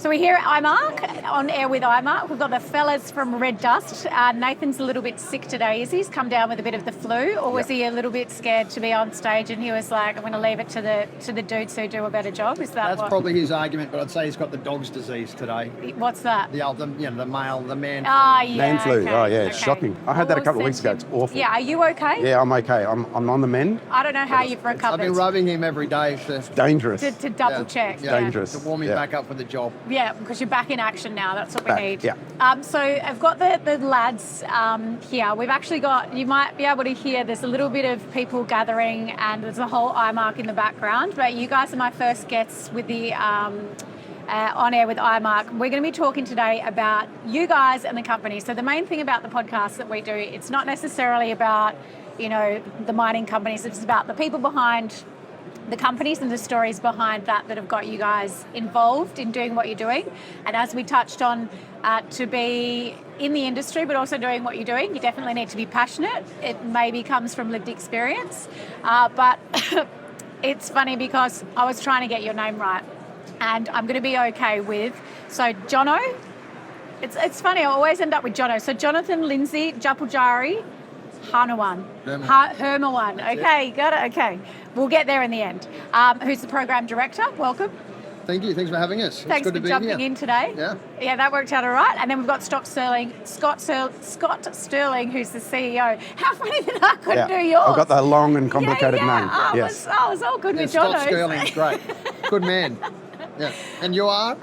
So we're here at IMARC, on air with IMARC. We've got the fellas from Red Dust. Nathan's a little bit sick today. He's come down with a bit of the flu, or was he a little bit scared to be on stage and he was like, I'm going to leave it to the dudes who do a better job? Is that That's probably his argument, but I'd say he's got the dog's disease today. What's that? The man. Ah, yeah. Man flu. Okay. Oh, yeah, it's shocking. I had that a couple of weeks ago. It's awful. Yeah, are you okay? Yeah, I'm okay. I'm on the mend. I don't know how you've recovered. I've been rubbing him every day It's dangerous. to double check. Yeah. Dangerous. To warm him back up for the job. Yeah, because you're back in action now. That's what we need. Yeah. So I've got the lads here. We've actually got, you might be able to hear, there's a little bit of people gathering and there's a whole IMARC in the background. But you guys are my first guests with the On Air with IMARC. We're going to be talking today about you guys and the company. So the main thing about the podcast that we do, it's not necessarily about, the mining companies. It's about the people behind the companies and the stories behind that have got you guys involved in doing what you're doing. And as we touched on, to be in the industry but also doing what you're doing, you definitely need to be passionate. It maybe comes from lived experience, but it's funny because I was trying to get your name right and I'm going to be okay with, so Jono, it's funny, I always end up with Jono. So Jonathan Lindsay-Tjapaltjarri, Hermawan. Okay, got it. Okay, we'll get there in the end. Who's the program director? Welcome. Thank you. Thanks for having us. Thanks for jumping in today. Yeah, that worked out all right. And then we've got Scott Stirling, who's the CEO. How funny that I couldn't do yours. I've got that long and complicated name. I was all good with Jono. Scott Stirling's great. Good man. Yeah. And you are?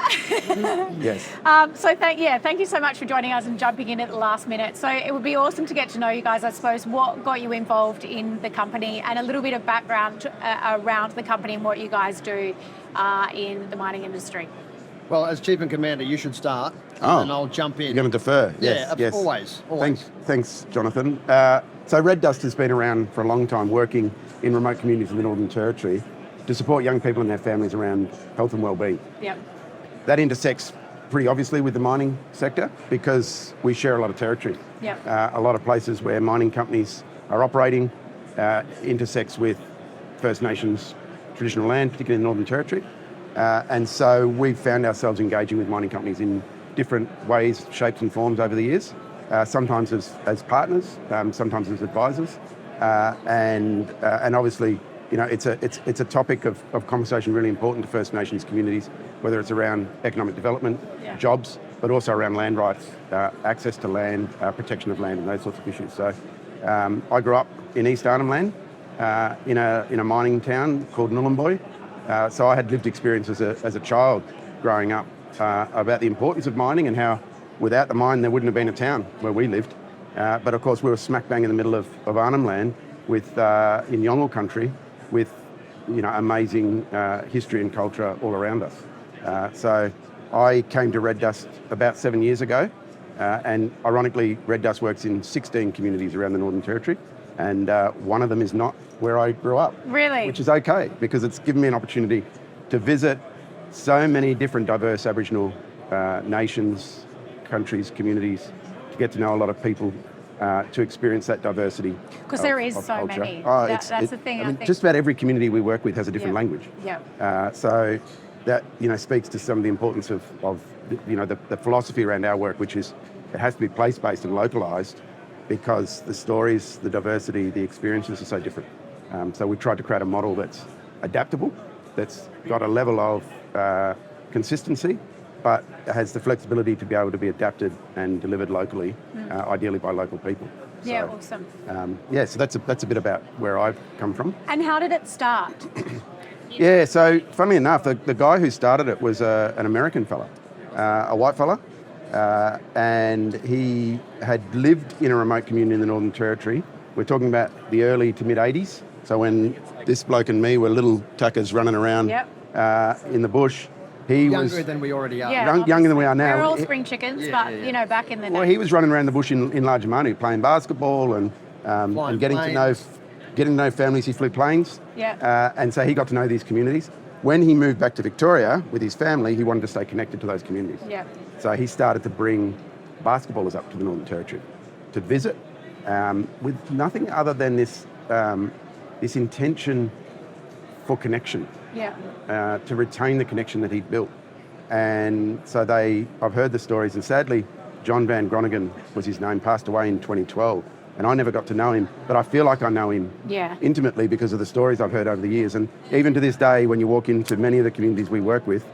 Yes. So thank you so much for joining us and jumping in at the last minute. So it would be awesome to get to know you guys, I suppose, what got you involved in the company and a little bit of background around the company and what you guys do in the mining industry. Well, as Chief and Commander, you should start and I'll jump in. You're going to defer? Yes. Always. Thanks, Jonathan. So Red Dust has been around for a long time, working in remote communities in the Northern Territory to support young people and their families around health and wellbeing. Yep. That intersects pretty obviously with the mining sector because we share a lot of territory. Yep. A lot of places where mining companies are operating intersects with First Nations traditional land, particularly in the Northern Territory. And so we've found ourselves engaging with mining companies in different ways, shapes and forms over the years, sometimes as partners, sometimes as advisors. And obviously, it's a topic of conversation really important to First Nations communities, whether it's around economic development, jobs, but also around land rights, access to land, protection of land and those sorts of issues. So I grew up in East Arnhem Land, in a mining town called Nhulunbuy. So I had lived experience as a child growing up about the importance of mining and how without the mine there wouldn't have been a town where we lived. But of course we were smack bang in the middle of Arnhem Land with in Yolngu country with amazing history and culture all around us. So I came to Red Dust about 7 years ago, and ironically Red Dust works in 16 communities around the Northern Territory, and one of them is not where I grew up. Really? Which is okay, because it's given me an opportunity to visit so many different diverse Aboriginal nations, countries, communities, to get to know a lot of people, to experience that diversity. Because there is so culture. many. That's the thing. I think just about every community we work with has a different language. Yeah. So that speaks to some of the importance of the philosophy around our work, which is it has to be place-based and localised because the stories, the diversity, the experiences are so different. So we tried to create a model that's adaptable, that's got a level of consistency, but has the flexibility to be able to be adapted and delivered locally, ideally by local people. Yeah, awesome. So that's a bit about where I've come from. And how did it start? Yeah, so funnily enough, the guy who started it was an American fella, a white fella, and he had lived in a remote community in the Northern Territory. We're talking about the early to mid 80s, so when this bloke and me were little tuckers running around in the bush. He younger than we already are. Yeah, younger than we are now. We're all spring chickens, but back in the day. Well, he was running around the bush in Largemanu playing basketball and getting to know families. He flew planes. Yeah. And so he got to know these communities. When he moved back to Victoria with his family, he wanted to stay connected to those communities. Yeah. So he started to bring basketballers up to the Northern Territory to visit with nothing other than this intention for connection. Yeah. To retain the connection that he'd built. And so I've heard the stories, and sadly, John Van Groningen was his name, passed away in 2012. And I never got to know him, but I feel like I know him intimately because of the stories I've heard over the years. And even to this day, when you walk into many of the communities we work with,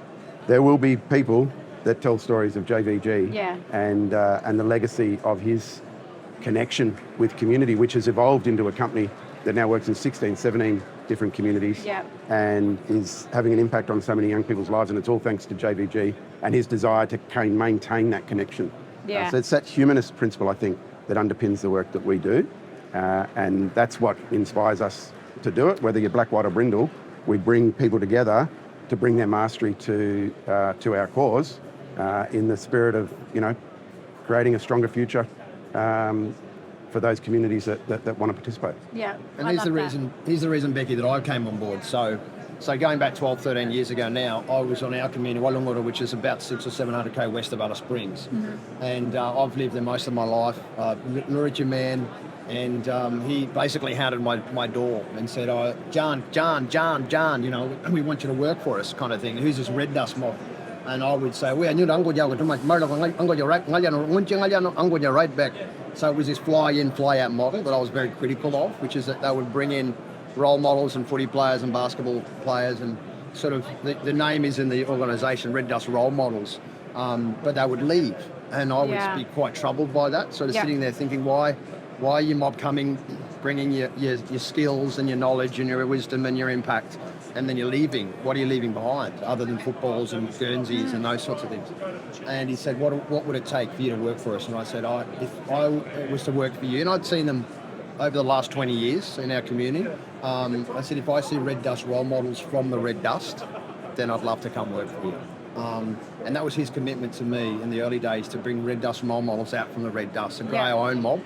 there will be people that tell stories of JVG and the legacy of his connection with community, which has evolved into a company that now works in 16, 17 different communities and is having an impact on so many young people's lives. And it's all thanks to JVG and his desire to maintain that connection. So it's that humanist principle, I think, that underpins the work that we do. And that's what inspires us to do it. Whether you're black, white or brindle, we bring people together to bring their mastery to our cause in the spirit of, creating a stronger future for those communities that want to participate. Yeah, and here's the reason, Becky, that I came on board. So going back 12, 13 years ago now, I was on our community, Wallangura, which is about 600 or 700 k west of Alice Springs. And I've lived there most of my life. Nurija man, and he basically hounded my door and said, John, we want you to work for us, kind of thing. Who's this red dust mob? And I would say, I'm going you right back. So it was this fly in, fly out model that I was very critical of, which is that they would bring in role models and footy players and basketball players, and sort of the name is in the organisation, Red Dust Role Models, but they would leave. And I would be quite troubled by that, sort of sitting there thinking, why are you mob coming, bringing your skills and your knowledge and your wisdom and your impact, and then you're leaving? What are you leaving behind other than footballs and Guernseys and those sorts of things? And he said, what would it take for you to work for us? And I said, if I was to work for you, and I'd seen them over the last 20 years in our community, I said, if I see Red Dust role models from the Red Dust, then I'd love to come work for you. And that was his commitment to me in the early days, to bring Red Dust role models out from the Red Dust and grow our own mob.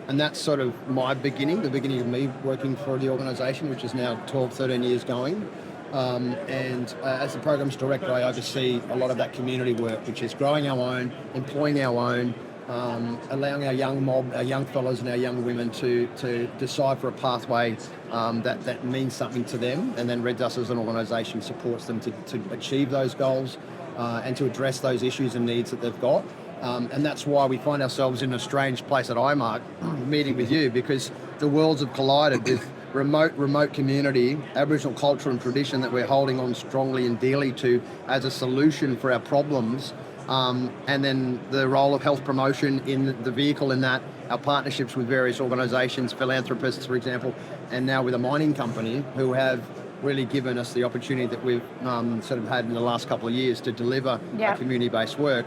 And that's sort of my beginning, the beginning of me working for the organisation, which is now 12, 13 years going. And as the programs director, I oversee a lot of that community work, which is growing our own, employing our own, allowing our young mob, our young fellows and our young women to decide for a pathway that means something to them. And then Red Dust as an organisation supports them to achieve those goals and to address those issues and needs that they've got. And that's why we find ourselves in a strange place at IMARC meeting with you, because the worlds have collided with remote community, Aboriginal culture and tradition that we're holding on strongly and dearly to as a solution for our problems. And then the role of health promotion in the vehicle in that, our partnerships with various organisations, philanthropists, for example, and now with a mining company who have really given us the opportunity that we've sort of had in the last couple of years to deliver a community-based work.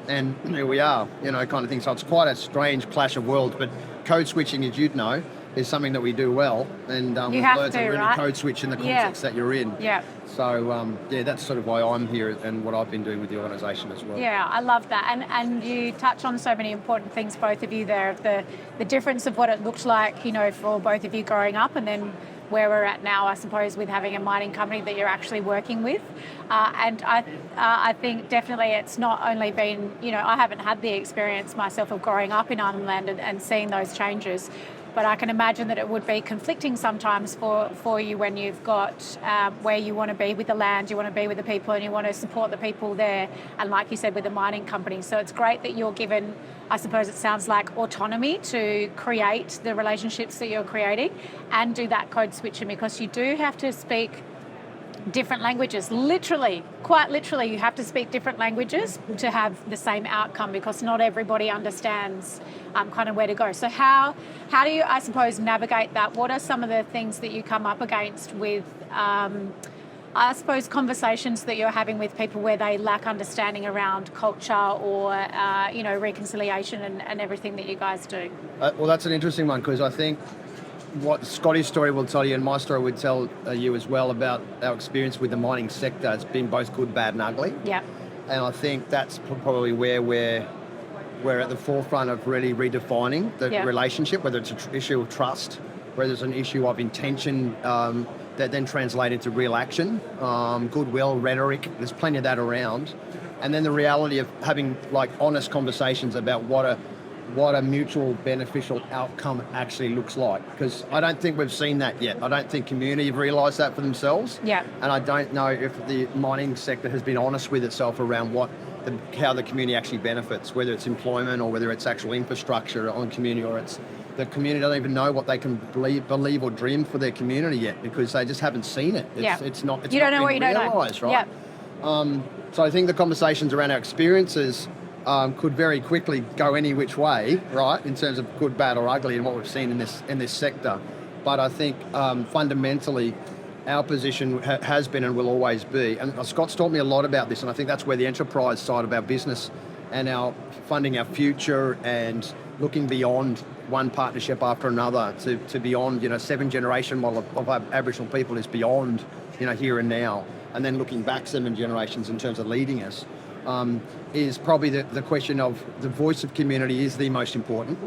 And here we are, kind of thing. So it's quite a strange clash of worlds, but code switching, as you'd know, is something that we do well. And we've learned to really code switch in the context that you're in. Yeah. So, that's sort of why I'm here and what I've been doing with the organisation as well. Yeah, I love that. And you touch on so many important things, both of you there, the difference of what it looked like, for both of you growing up, and then where we're at now, I suppose, with having a mining company that you're actually working with. And I think definitely it's not only been, I haven't had the experience myself of growing up in Arnhem Land and seeing those changes, but I can imagine that it would be conflicting sometimes for you when you've got where you want to be with the land, you want to be with the people, and you want to support the people there, and like you said, with the mining company. So it's great that you're given, I suppose it sounds like, autonomy to create the relationships that you're creating and do that code switching, because you do have to speak different languages. Quite literally, you have to speak different languages to have the same outcome, because not everybody understands kind of where to go. So how do you, I suppose, navigate that? What are some of the things that you come up against with, I suppose, conversations that you're having with people where they lack understanding around culture or, reconciliation and everything that you guys do? Well, that's an interesting one, because I think what Scotty's story will tell you, and my story would tell you as well, about our experience with the mining sector. It's been both good, bad and ugly. Yeah. And I think that's probably where we're at the forefront of really redefining the relationship, whether it's an issue of trust, whether it's an issue of intention that then translate into real action, goodwill, rhetoric. There's plenty of that around. And then the reality of having honest conversations about what what a mutual beneficial outcome actually looks like, because I don't think we've seen that yet. I don't think community have realised that for themselves. Yeah. And I don't know if the mining sector has been honest with itself around how the community actually benefits, whether it's employment or whether it's actual infrastructure on community, or it's the community don't even know what they can believe or dream for their community yet, because they just haven't seen it. It's not you don't know what you don't know. Realised, right? Yeah. So I think the conversations around our experiences could very quickly go any which way, right, in terms of good, bad or ugly and what we've seen in this sector. But I think fundamentally our position has been and will always be, and Scott's taught me a lot about this, and I think that's where the enterprise side of our business and our funding our future and looking beyond one partnership after another to beyond, 7 generation model of Aboriginal people is beyond, here and now, and then looking back 7 generations in terms of leading us, is probably the question of the voice of community is the most important.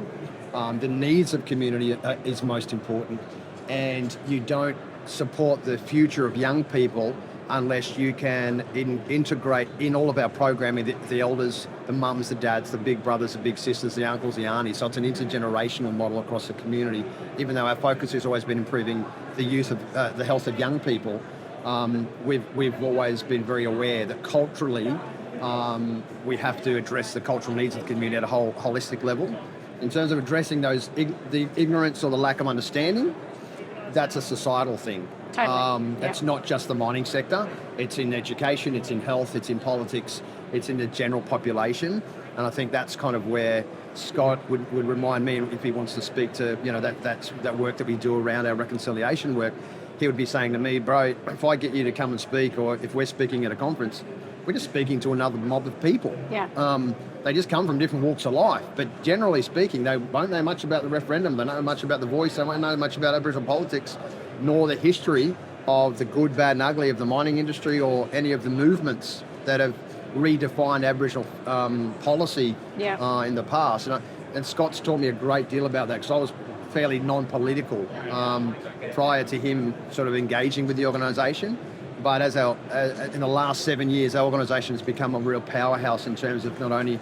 The needs of community is most important, and you don't support the future of young people unless you can integrate in all of our programming the elders, the mums, the dads, the big brothers, the big sisters, the uncles, the aunties. So it's an intergenerational model across the community. Even though our focus has always been improving the youth of the health of young people, we've always been very aware that culturally we have to address the cultural needs of the community at a holistic level. In terms of addressing the ignorance or the lack of understanding, that's a societal thing. Totally. It's not just the mining sector. It's in education, it's in health, it's in politics, it's in the general population. And I think that's kind of where Scott would remind me, if he wants to speak to, that work that we do around our reconciliation work, he would be saying to me, bro, if I get you to come and speak, or if we're speaking at a conference, we're just speaking to another mob of people. Yeah. They just come from different walks of life, but generally speaking, they won't know much about the referendum, they don't know much about the voice, they won't know much about Aboriginal politics, nor the history of the good, bad and ugly of the mining industry or any of the movements that have redefined Aboriginal policy in the past. And Scott's taught me a great deal about that, because I was fairly non-political prior to him sort of engaging with the organisation. But in the last 7 years, our organisation has become a real powerhouse in terms of not only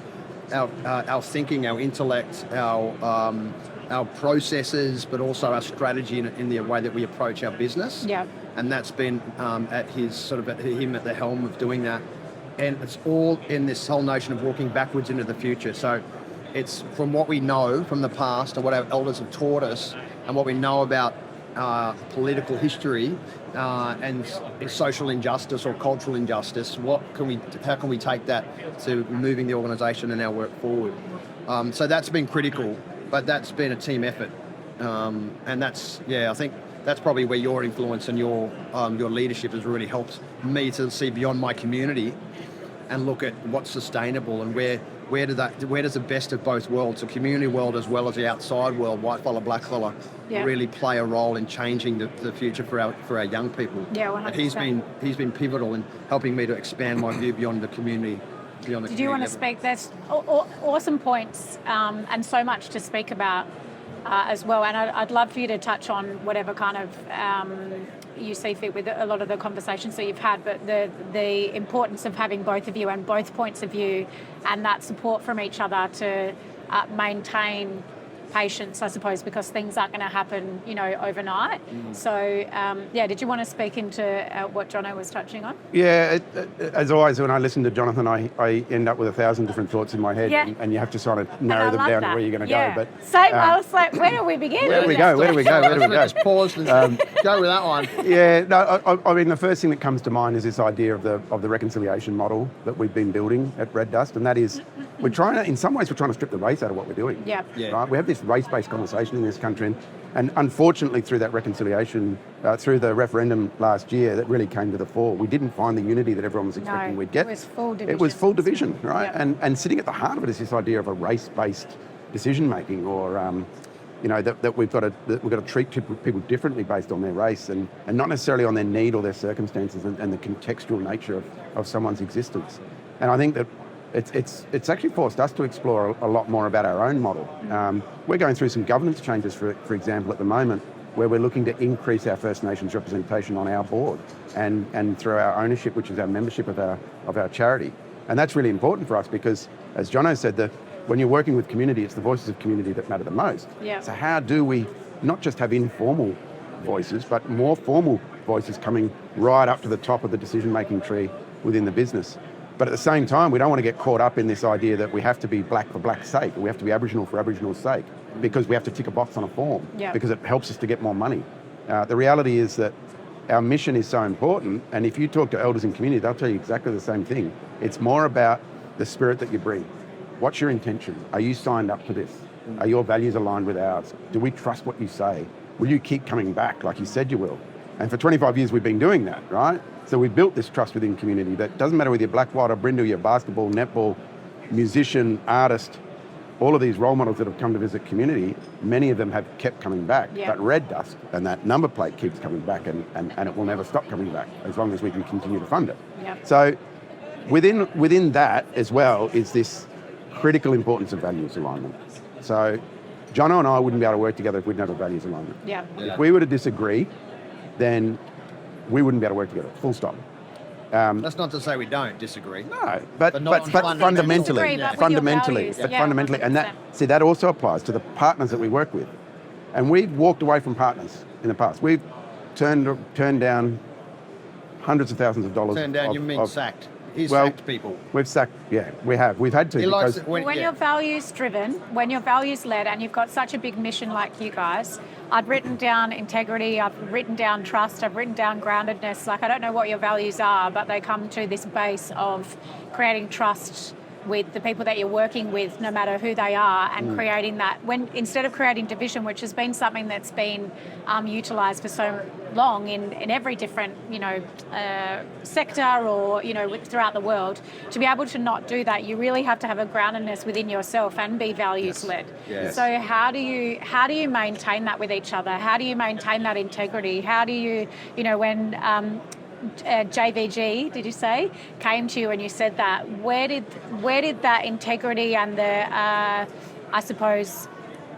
our thinking, our intellect, our processes, but also our strategy in the way that we approach our business. Yeah. And that's been at him at the helm of doing that. And it's all in this whole notion of walking backwards into the future. So it's from what we know from the past and what our elders have taught us and what we know about political history and social injustice or cultural injustice. How can we take that to moving the organisation and our work forward? So that's been critical, but that's been a team effort, and I think that's probably where your influence and your leadership has really helped me to see beyond my community and look at what's sustainable and where does the best of both worlds, the community world as well as the outside world, white collar, black collar, really play a role in changing the future for our young people. Yeah, 100%. And he's been pivotal in helping me to expand my view beyond the community. Did you want to speak? There's awesome points and so much to speak about as well. And I'd love for you to touch on whatever kind of you see fit with a lot of the conversations that you've had, but the importance of having both of you and both points of view and that support from each other to maintain patience, I suppose, because things aren't going to happen, overnight. So, did you want to speak into what Jono was touching on? Yeah, as always, when I listen to Jonathan, I end up with 1,000 different thoughts in my head, and you have to sort of narrow them down to where you're going to go. But same. I was like, where do we begin? Where do we go? Just pause and go with that one. Yeah, no, I mean, the first thing that comes to mind is this idea of the reconciliation model that we've been building at Red Dust, and that is, we're trying to strip the race out of what we're doing. Yeah. Right? We have this race-based conversation in this country, and unfortunately through that reconciliation, through the referendum last year, that really came to the fore. We didn't find the unity that everyone was expecting we'd get. It was full division. It was full division, right? Yep. And sitting at the heart of it is this idea of a race-based decision-making, or that we've got to treat people differently based on their race, and not necessarily on their need or their circumstances and the contextual nature of someone's existence. And I think that it's actually forced us to explore a lot more about our own model. We're going through some governance changes, for example, at the moment, where we're looking to increase our First Nations representation on our board and through our ownership, which is our membership of our charity. And that's really important for us because, as Jono said, the when you're working with community, it's the voices of community that matter the most. Yeah. So how do we not just have informal voices, but more formal voices coming right up to the top of the decision-making tree within the business? But at the same time, we don't want to get caught up in this idea that we have to be black for black's sake, or we have to be Aboriginal for Aboriginal's sake, because we have to tick a box on a form, because it helps us to get more money. The reality is that our mission is so important, and if you talk to elders in community, they'll tell you exactly the same thing. It's more about the spirit that you bring. What's your intention? Are you signed up to this? Are your values aligned with ours? Do we trust what you say? Will you keep coming back like you said you will? And for 25 years we've been doing that, right? So we've built this trust within community that doesn't matter whether you're black, white or brindle, you're basketball, netball, musician, artist, all of these role models that have come to visit community, many of them have kept coming back. But red dust and that number plate keeps coming back, and it will never stop coming back as long as we can continue to fund it. So within that as well is this critical importance of values alignment. So Jono and I wouldn't be able to work together if we didn't have a values alignment. If we were to disagree, then we wouldn't be able to work together, full stop. That's not to say we don't disagree. No, but not fundamentally, Disagree, but with fundamentally, your values. but Yeah, fundamentally, and 100%. that also applies to the partners that we work with. And we've walked away from partners in the past. We've turned down hundreds of thousands of dollars. Turned down, you mean sacked. He's well, sacked people. We've sacked, we have. We've had to. He likes because it When you're values driven, when you're values led, and you've got such a big mission like you guys, I've written down integrity, I've written down trust, I've written down groundedness. Like, I don't know what your values are, but they come to this base of creating trust with the people that you're working with, no matter who they are, and creating that, when instead of creating division, which has been something that's been utilised for so long in every different sector or throughout the world, to be able to not do that, you really have to have a groundedness within yourself and be values led. So how do you maintain that with each other? How do you maintain that integrity? How do you when JVG, did you say, came to you and you said that, where did that integrity and the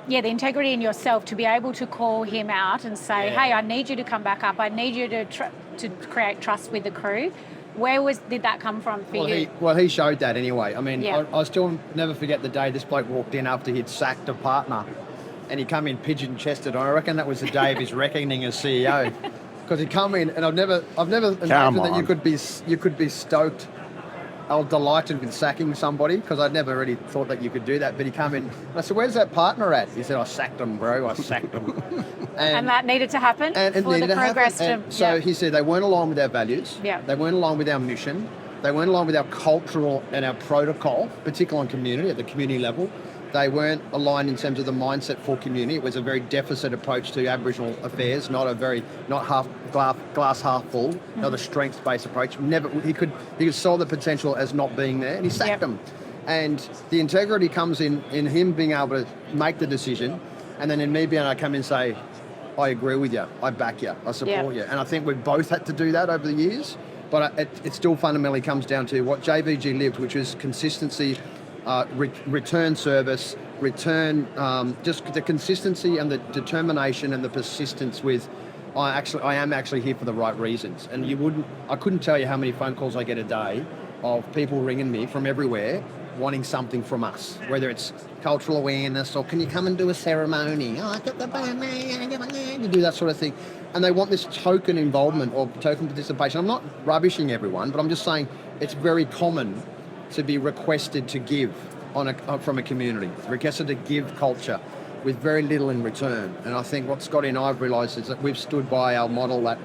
integrity in yourself to be able to call him out and say, hey, I need you to come back up, I need you to create trust with the crew? Did that come from for you? He showed that anyway. I mean, I still never forget the day this bloke walked in after he'd sacked a partner, and he come in pigeon-chested. I reckon that was the day of his reckoning as CEO. Because he'd come in, and I've never imagined that you could be stoked or delighted with sacking somebody, because I'd never really thought that you could do that. But he come in, and I said, "Where's that partner at?" He said, "I sacked him, bro. I sacked him." And that needed to happen for the progress to. So he said they weren't aligned with our values. They weren't aligned with our mission. They weren't aligned with our cultural and our protocol, particularly on community at the community level. They weren't aligned in terms of the mindset for community. It was a very deficit approach to Aboriginal affairs, not half glass half full, not a strengths-based approach. He could saw the potential as not being there, and he sacked them. And the integrity comes in him being able to make the decision, and then in me being able to come in and say, I agree with you, I back you, I support you. And I think we've both had to do that over the years, but it still fundamentally comes down to what JVG lived, which is consistency, return service, just the consistency and the determination and the persistence with, I am actually here for the right reasons. And I couldn't tell you how many phone calls I get a day of people ringing me from everywhere wanting something from us, whether it's cultural awareness or can you come and do a ceremony? Oh, I got the you do that sort of thing. And they want this token involvement or token participation. I'm not rubbishing everyone, but I'm just saying it's very common to be requested to give from a community, requested to give culture with very little in return. And I think what Scotty and I have realised is that we've stood by our model that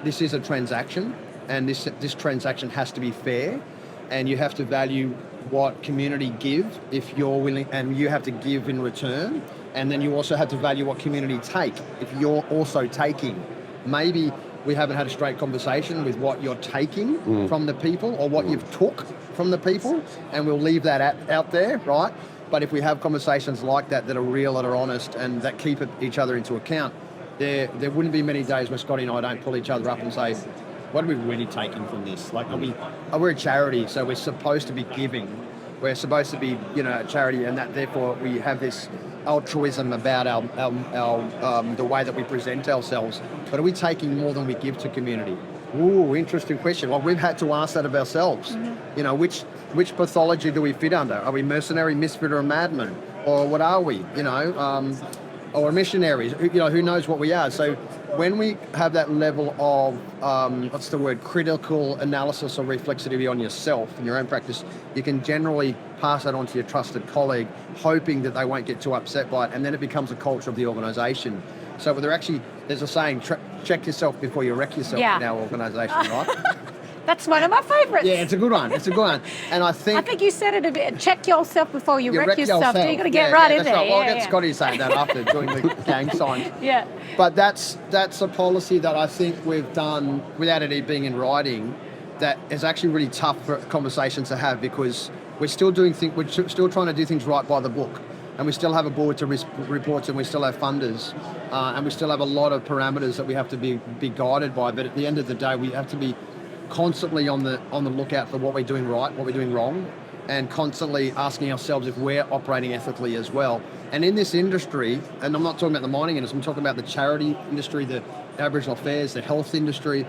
this is a transaction, and this transaction has to be fair, and you have to value what community give if you're willing, and you have to give in return, and then you also have to value what community take if you're also taking. Maybe we haven't had a straight conversation with what you're taking from the people or what you've took from the people, and we'll leave that out there, right? But if we have conversations like that are real, that are honest, and that keep each other into account, there wouldn't be many days where Scotty and I don't pull each other up and say, what are we really taking from this? Like, we're a charity, so we're supposed to be giving. We're supposed to be, a charity, and that therefore we have this altruism about our the way that we present ourselves. But are we taking more than we give to community? Ooh, interesting question. Well, we've had to ask that of ourselves. You know, which pathology do we fit under? Are we mercenary, misfit, or a madman? Or what are we? You know, or missionaries? You know, who knows what we are? So when we have that level of, critical analysis or reflexivity on yourself in your own practice, you can generally pass that on to your trusted colleague, hoping that they won't get too upset by it, and then it becomes a culture of the organisation. So there's a saying, check yourself before you wreck yourself in our organisation, right? That's one of my favourites. Yeah, it's a good one. And I think you said it a bit. Check yourself before you wreck yourself. You've got to get in there. Right. Well, I'll get Scotty to say that after doing the gang signs. Yeah. But that's a policy that I think we've done without it being in writing. That is actually really tough for conversations to have, because we're still trying to do things right by the book. And we still have a board to report to, and we still have funders, and we still have a lot of parameters that we have to be guided by. But at the end of the day, we have to be constantly on the lookout for what we're doing right, what we're doing wrong, and constantly asking ourselves if we're operating ethically as well. And in this industry, and I'm not talking about the mining industry, I'm talking about the charity industry, the Aboriginal affairs, the health industry.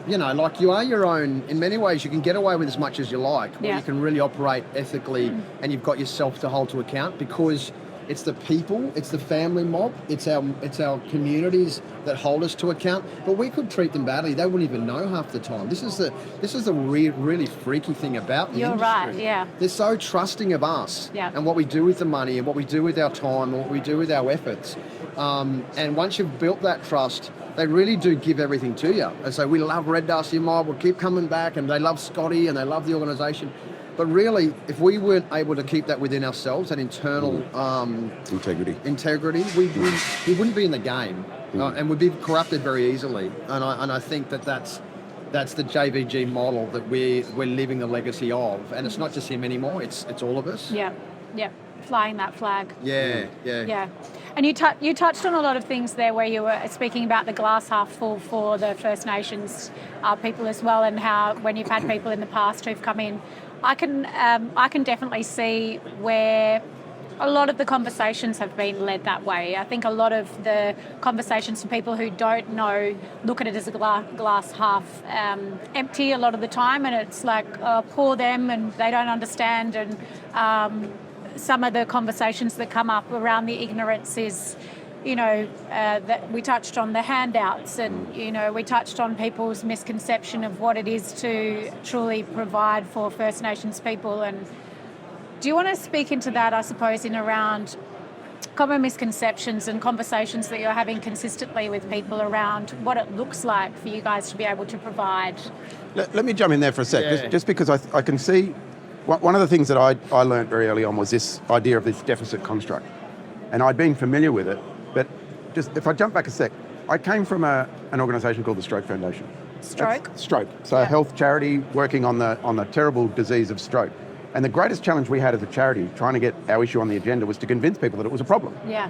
You know, like, you are your own. In many ways, you can get away with as much as you like. Yeah. You can really operate ethically, and you've got yourself to hold to account, because it's the people, it's the family mob, it's our communities that hold us to account. But we could treat them badly; they wouldn't even know half the time. This is the really freaky thing about the industry. You're right. Yeah. They're so trusting of us and what we do with the money, and what we do with our time, and what we do with our efforts. And once you've built that trust, they really do give everything to you. And so we love Red Dusty Mob, we'll keep coming back, and they love Scotty, and they love the organisation. But really, if we weren't able to keep that within ourselves, that internal integrity, we wouldn't be in the game, and we'd be corrupted very easily. And I think that's the JVG model that we're living the legacy of. And it's not just him anymore; it's all of us. Yeah. Flying that flag. Yeah. And you touched on a lot of things there, where you were speaking about the glass half full for the First Nations people as well, and how when you've had people in the past who've come in, I can definitely see where a lot of the conversations have been led that way. I think a lot of the conversations for people who don't know look at it as a glass half empty a lot of the time, and it's like, poor them, and they don't understand. And some of the conversations that come up around the ignorance is, that we touched on the handouts, and we touched on people's misconception of what it is to truly provide for First Nations people. And do you want to speak into that, I suppose, in around common misconceptions and conversations that you're having consistently with people around what it looks like for you guys to be able to provide? Let me jump in there for a sec, just because I can see one of the things that I learned very early on was this idea of this deficit construct, and I'd been familiar with it. But just if I jump back a sec, I came from an organisation called the Stroke Foundation. Stroke. So a health charity working on the terrible disease of stroke. And the greatest challenge we had as a charity trying to get our issue on the agenda was to convince people that it was a problem. Yeah.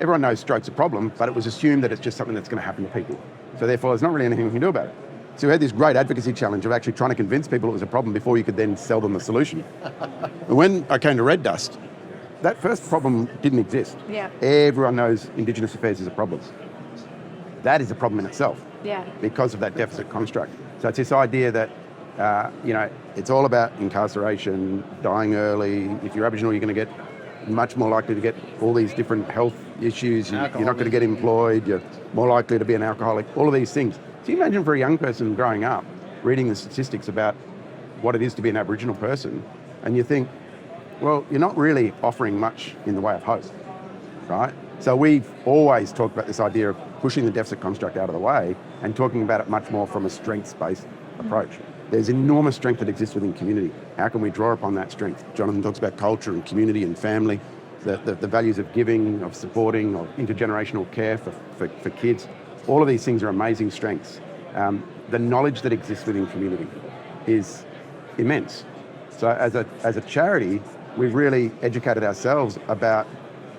Everyone knows stroke's a problem, but it was assumed that it's just something that's going to happen to people. So therefore, there's not really anything we can do about it. So we had this great advocacy challenge of actually trying to convince people it was a problem before you could then sell them the solution. And when I came to Red Dust, that first problem didn't exist. Yeah. Everyone knows Indigenous affairs is a problem. That is a problem in itself. Yeah. Because of that deficit construct. So it's this idea that, it's all about incarceration, dying early. If you're Aboriginal, you're going to get much more likely to get all these different health issues. You're not going to get employed. You're more likely to be an alcoholic. All of these things. So you imagine for a young person growing up, reading the statistics about what it is to be an Aboriginal person, and you think, well, you're not really offering much in the way of hope, right? So we've always talked about this idea of pushing the deficit construct out of the way and talking about it much more from a strengths-based approach. There's enormous strength that exists within community. How can we draw upon that strength? Jonathan talks about culture and community and family, the values of giving, of supporting, of intergenerational care for kids. All of these things are amazing strengths. The knowledge that exists within community is immense. So as a charity, we've really educated ourselves about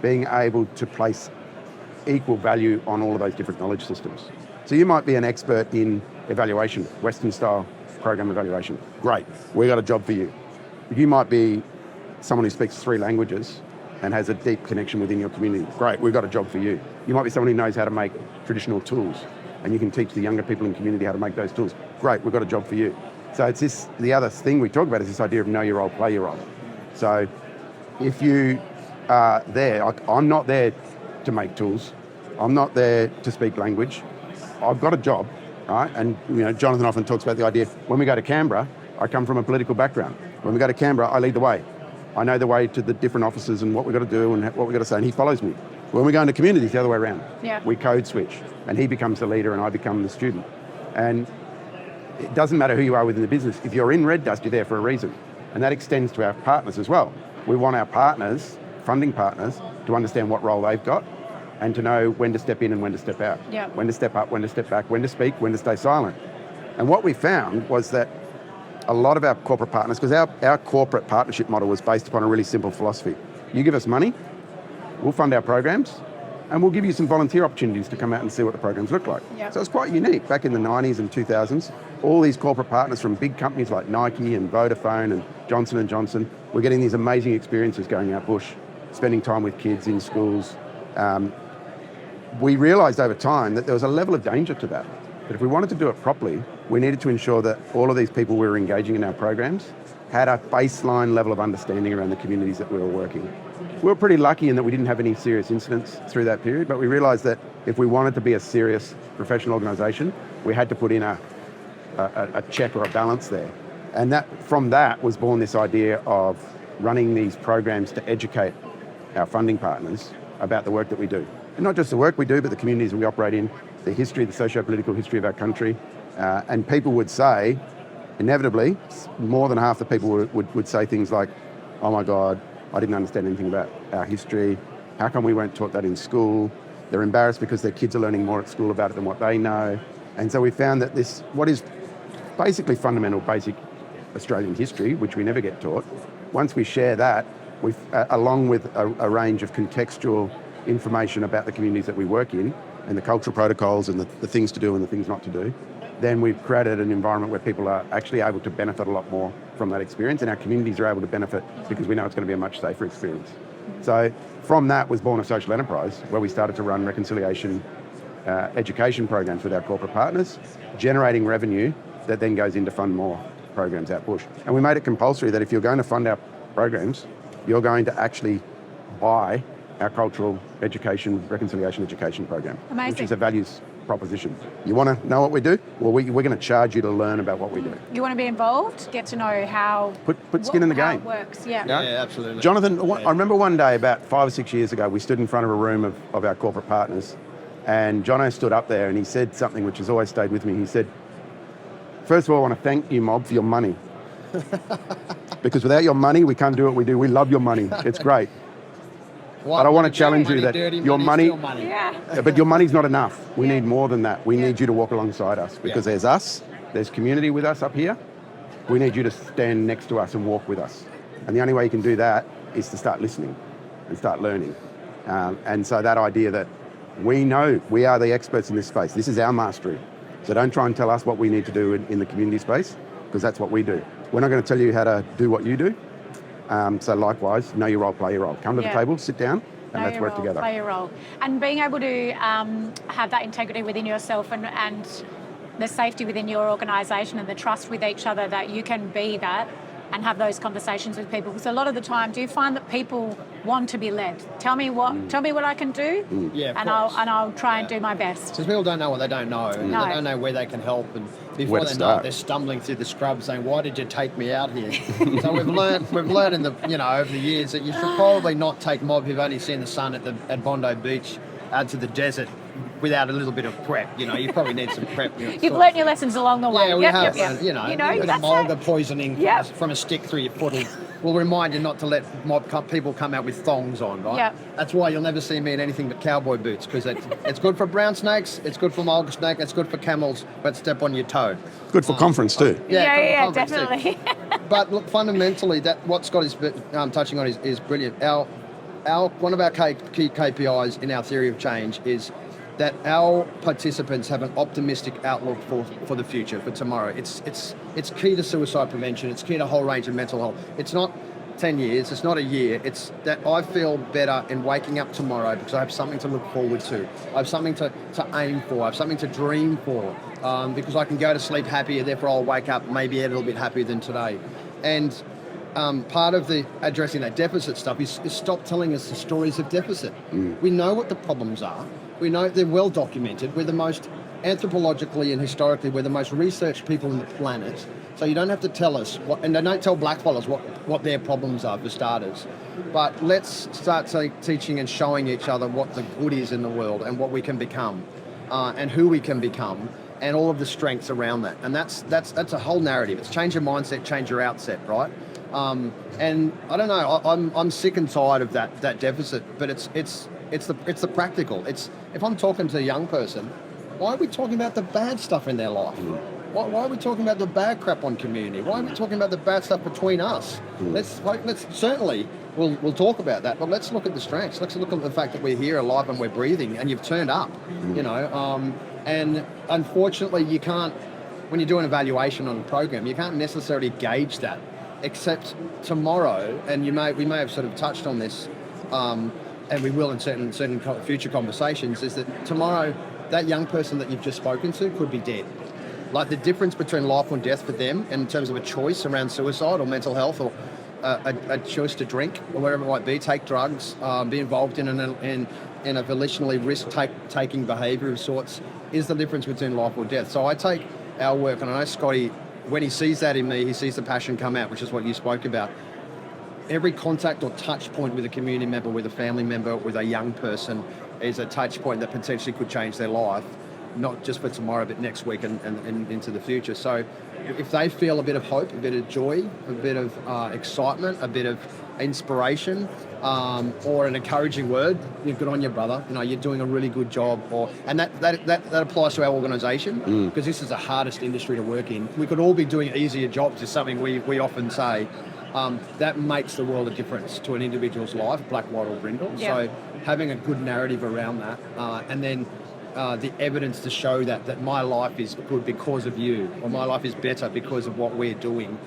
being able to place equal value on all of those different knowledge systems. So you might be an expert in evaluation, Western style program evaluation. Great, we got a job for you. You might be someone who speaks 3 languages and has a deep connection within your community. Great, we've got a job for you. You might be someone who knows how to make traditional tools, and you can teach the younger people in the community how to make those tools. great, we've got a job for you. So it's this, the other thing we talk about is this idea of know your role, play your role. So if you are there, I'm not there to make tools. I'm not there to speak language. I've got a job, right? And Jonathan often talks about the idea, when we go to Canberra, I come from a political background. When we go to Canberra, I lead the way. I know the way to the different offices and what we've got to do and what we've got to say, and he follows me. When we go into communities, the other way around. Yeah. We code switch, and he becomes the leader and I become the student. And it doesn't matter who you are within the business. If you're in Red Dust, you're there for a reason. And that extends to our partners as well. We want our partners, funding partners, to understand what role they've got and to know when to step in and when to step out. Yeah. When to step up, when to step back, when to speak, when to stay silent. And what we found was that a lot of our corporate partners, because our corporate partnership model was based upon a really simple philosophy. You give us money, we'll fund our programs, and we'll give you some volunteer opportunities to come out and see what the programs look like. Yep. So it's quite unique. Back in the 90s and 2000s, all these corporate partners from big companies like Nike and Vodafone and Johnson & Johnson were getting these amazing experiences going out bush, spending time with kids in schools. We realised over time that there was a level of danger to that. But if we wanted to do it properly, we needed to ensure that all of these people we were engaging in our programs had a baseline level of understanding around the communities that we were working. We were pretty lucky in that we didn't have any serious incidents through that period, but we realised that if we wanted to be a serious professional organisation, we had to put in a check or a balance there. And from that was born this idea of running these programs to educate our funding partners about the work that we do. And not just the work we do, but the communities we operate in, the history, the socio-political history of our country. And people would say, inevitably, more than half the people would say things like, oh my God, I didn't understand anything about our history. How come we weren't taught that in school? They're embarrassed because their kids are learning more at school about it than what they know. And so we found that this, what is basically fundamental basic Australian history, which we never get taught, once we share that, along with a range of contextual information about the communities that we work in and the cultural protocols and the things to do and the things not to do, then we've created an environment where people are actually able to benefit a lot more from that experience, and our communities are able to benefit because we know it's going to be a much safer experience. So from that was born a social enterprise where we started to run reconciliation education programs with our corporate partners, generating revenue that then goes in to fund more programs out bush. And we made it compulsory that if you're going to fund our programs, you're going to actually buy our cultural education, reconciliation education program, Amazing. Which is a values proposition. You want to know what we do? Well, we're going to charge you to learn about what we do. You want to be involved? Get to know how... Put skin in the how game. It works, yeah. Yeah, absolutely. Jonathan, I remember one day about 5 or 6 years ago, we stood in front of a room of our corporate partners, and Jono stood up there and he said something which has always stayed with me. He said, first of all, I want to thank you, Mob, for your money. Because without your money, we can't do what we do. We love your money. It's great. But I want to challenge you that your money, Yeah. but your money's not enough. We need more than that. We need you to walk alongside us because there's us, there's community with us up here. We need you to stand next to us and walk with us. And the only way you can do that is to start listening and start learning. And so that idea that we know we are the experts in this space. This is our mastery. So don't try and tell us what we need to do in the community space, because that's what we do. We're not going to tell you how to do what you do. So likewise, know your role, play your role. Come to the table, sit down, and let's work together. Play your role. And being able to have that integrity within yourself and the safety within your organisation and the trust with each other that you can be that and have those conversations with people. Because a lot of the time, do you find that people want to be led? Tell me what I can do, Yeah, and I'll try and do my best. Because people don't know what they don't know. And No. They don't know where they can help. And before they know it, they're stumbling through the scrub saying, why did you take me out here? So we've learned in the, over the years that you should probably not take mob who've only seen the sun at Bondi Beach out to the desert without a little bit of prep. You probably need some prep. You've learnt your lessons along the way. Yeah, we have. Yep. The mulga poisoning from a stick through your foot will remind you not to let people come out with thongs on, right? Yep. That's why you'll never see me in anything but cowboy boots, because it's good for brown snakes, it's good for mulga snake, it's good for camels, but step on your toe. Good for conference too. Yeah, conference too. definitely. But look, fundamentally, that what Scott is touching on is brilliant. One of our key KPIs in our theory of change is that our participants have an optimistic outlook for the future, for tomorrow. It's key to suicide prevention. It's key to a whole range of mental health. It's not 10 years, it's not a year, it's that I feel better in waking up tomorrow because I have something to look forward to. I have something to aim for, I have something to dream for, because I can go to sleep happier, therefore I'll wake up maybe a little bit happier than today. And part of the addressing that deficit stuff is stop telling us the stories of deficit. We know what the problems are. We know they're well documented. We're the most anthropologically and historically, we're the most researched people on the planet. So you don't have to tell us and don't tell blackfellas what their problems are for starters. But let's start teaching and showing each other what the good is in the world and what we can become, and who we can become, and all of the strengths around that. And that's a whole narrative. It's change your mindset, change your outset, right? And I don't know. I'm sick and tired of that deficit. But it's the practical. If I'm talking to a young person, why are we talking about the bad stuff in their life? Why are we talking about the bad crap on community? Why are we talking about the bad stuff between us? Let's certainly we'll talk about that, but let's look at the strengths. Let's look at the fact that we're here alive and we're breathing, and you've turned up. You know, and unfortunately, you can't. When you do an evaluation on a program, you can't necessarily gauge that, except tomorrow. And we may have sort of touched on this, and we will in certain future conversations. Is that tomorrow that young person that you've just spoken to could be dead. Like the difference between life and death for them in terms of a choice around suicide or mental health or a choice to drink or whatever it might be, take drugs, be involved in a volitionally risk-taking behaviour of sorts is the difference between life or death. So I take our work, and I know Scotty, when he sees that in me, he sees the passion come out, which is what you spoke about. Every contact or touch point with a community member, with a family member, with a young person is a touch point that potentially could change their life, not just for tomorrow, but next week and into the future. So if they feel a bit of hope, a bit of joy, a bit of excitement, a bit of inspiration, or an encouraging word, you're good on your brother, you know, you're doing a really good job, and that applies to our organisation, because this is the hardest industry to work in. We could all be doing easier jobs, is something we often say. That makes the world a difference to an individual's life, black, white or brindle. Yeah. So having a good narrative around that, and then the evidence to show that my life is good because of you, or my life is better because of what we're doing,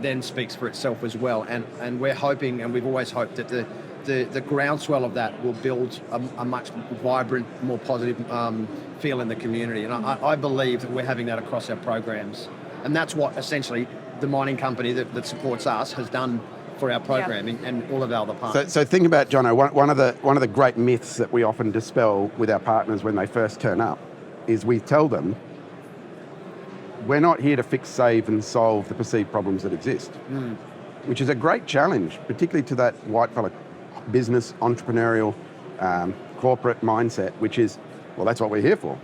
then speaks for itself as well. And we're hoping, and we've always hoped, that the groundswell of that will build a much vibrant, more positive feel in the community. And I believe that we're having that across our programs. And that's what essentially the mining company that supports us has done for our programming and all of our other partners. So think about, Jono, one of the great myths that we often dispel with our partners when they first turn up is we tell them, we're not here to fix, save and solve the perceived problems that exist, which is a great challenge, particularly to that white fella business, entrepreneurial, corporate mindset, which is, well, that's what we're here for.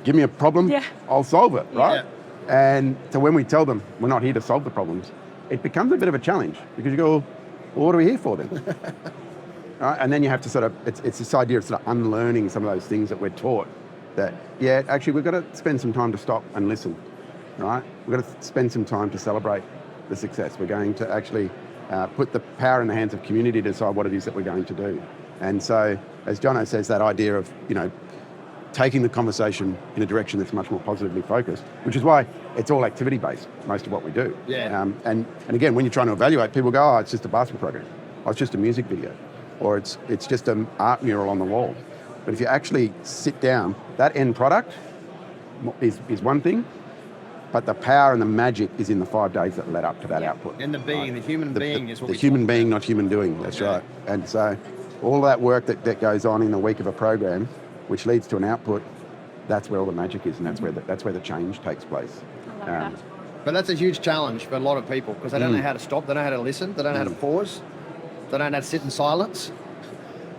Give me a problem, I'll solve it, right? Yeah. And so when we tell them we're not here to solve the problems, it becomes a bit of a challenge, because you go, well, what are we here for then? Right? And then you have to sort of, it's this idea of sort of unlearning some of those things that we're taught, that, yeah, actually we've got to spend some time to stop and listen, right? We've got to spend some time to celebrate the success. We're going to actually put the power in the hands of community to decide what it is that we're going to do. And so, as Jono says, that idea of, you know, taking the conversation in a direction that's much more positively focused, which is why it's all activity-based, most of what we do. Yeah. And again, when you're trying to evaluate, people go, oh, it's just a basketball program, or it's just a music video, or it's just an art mural on the wall. But if you actually sit down, that end product is one thing, but the power and the magic is in the 5 days that led up to that output. And the being, right? The human being is what the human being, not human doing, that's right. And so all that work that goes on in the week of a program, which leads to an output, that's where all the magic is, and that's where the change takes place. I love that. But that's a huge challenge for a lot of people, because they don't know how to stop, they don't know how to listen, they don't know how to pause, they don't know how to sit in silence.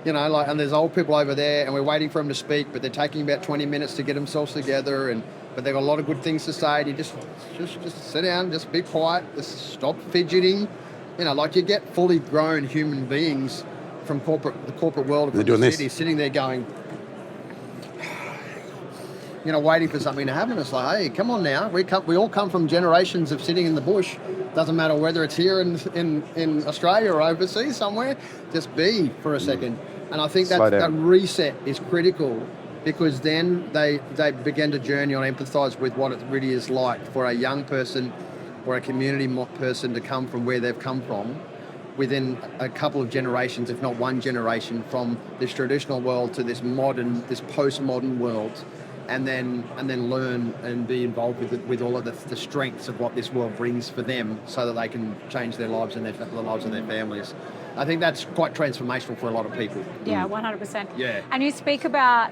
You know, like, and there's old people over there, and we're waiting for them to speak, but they're taking about 20 minutes to get themselves together, but they've got a lot of good things to say. And you just sit down, just be quiet, just stop fidgeting. You know, like, you get fully grown human beings from the corporate world of the city, sitting there going, you know, waiting for something to happen. It's like, hey, come on now. We all come from generations of sitting in the bush. Doesn't matter whether it's here in Australia or overseas somewhere. Just be for a second. And I think that reset is critical, because then they begin to journey on, empathise with what it really is like for a young person or a community person to come from where they've come from within a couple of generations, if not one generation, from this traditional world to this postmodern world, and then learn and be involved with all of the strengths of what this world brings for them, so that they can change their lives and the lives of their families. I think that's quite transformational for a lot of people. Yeah, 100%. Yeah. And you speak about,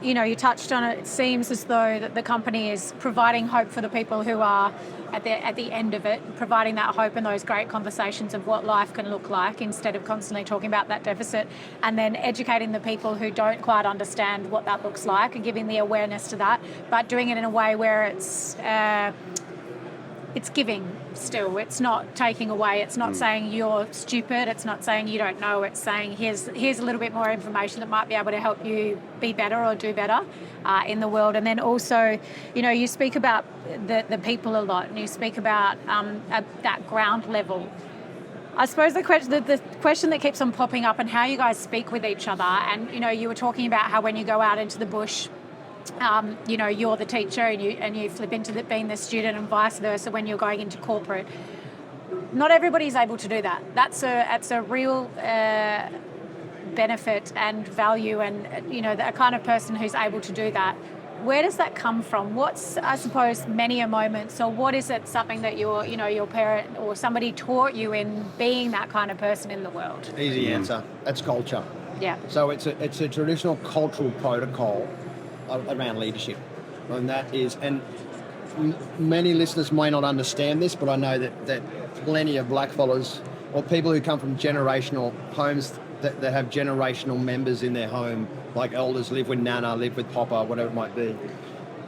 you touched on it. It seems as though that the company is providing hope for the people who are at the end of it, providing that hope and those great conversations of what life can look like, instead of constantly talking about that deficit, and then educating the people who don't quite understand what that looks like and giving the awareness to that, but doing it in a way where it's giving still. It's not taking away. It's not saying you're stupid. It's not saying you don't know. It's saying here's a little bit more information that might be able to help you be better or do better in the world. And then also, you speak about the people a lot, and you speak about that ground level. I suppose the question that keeps on popping up, and how you guys speak with each other. And you were talking about how when you go out into the bush, you're the teacher and you flip into being the student, and vice versa when you're going into corporate. Not everybody's able to do that. That's a real benefit and value, and the kind of person who's able to do that. Where does that come from? What's, I suppose, many a moments, or what is it, something that your parent or somebody taught you in being that kind of person in the world? Easy answer. That's culture. Yeah. So it's a traditional cultural protocol around leadership, and that is, and many listeners may not understand this, but I know that plenty of blackfellas or people who come from generational homes that have generational members in their home, like elders, live with Nana, live with Papa, whatever it might be.